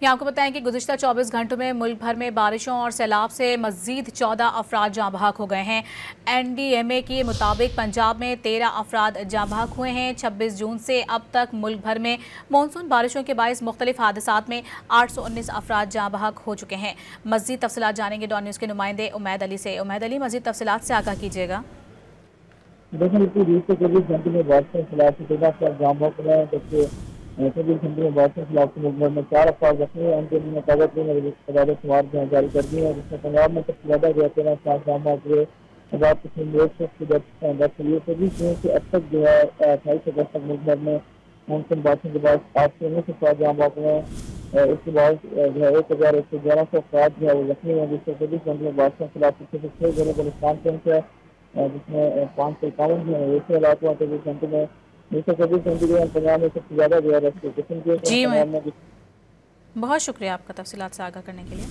यहाँ आपको बताएं कि गुज़िश्ता 24 घंटों में मुल्क भर में बारिशों और सैलाब से मज़ीद 14 अफराद जाँ बहक हो गए हैं। NDMA के मुताबिक पंजाब में 13 अफराद जाँ बहक हुए हैं। 26 जून से अब तक मुल्क भर में मानसून बारिशों के बायस मुख्तलिफ हादसात में 819 अफराद जाँ बहक हो चुके हैं। मज़ीद तफसीलात जानेंगे डॉन न्यूज़ के नुमाइंदे उमैद अली से। उमैद अली, मज़ीद तफसीलात से आगाह कीजिएगा। देखिए, 24 घंटे में बारिश के खिलाफ 14 अफराद जाम बहक रहे हैं, जबकि 24 घंटे में बारिश के खिलाफ मुल्क में 4 अफराद जख्मी हैं। NDMA ने ताज़ा शुमार जारी कर दिए हैं, जिसमें पंजाब में सबसे ज़्यादा 13 अफराद जाम बहक हुए। पंजाब कश्मीर एक शख्स की डेथ हुई है। 24 जून से अब तक जो है 28 अगस्त तक मुल्क भर में मानसून बारिशों के बाद 819 अफराद जाम बहक हुए हैं। इसके बाद जो है 1111 अफराद जो है वो जख्मी हैं, जिससे 24 घंटे में बारिश के खिलाफ 6 घरों को नुकसान पहुंचा है, जिसमें 551 जो है ऐसे हालात हुआ 24 घंटे में। 24 घंटे जो है पंजाब में सबसे ज़्यादा जो है रेस्क्यू किस्म के जी, पंजाब में। बहुत शुक्रिया आपका तफसीलात से आगाह करने के लिए।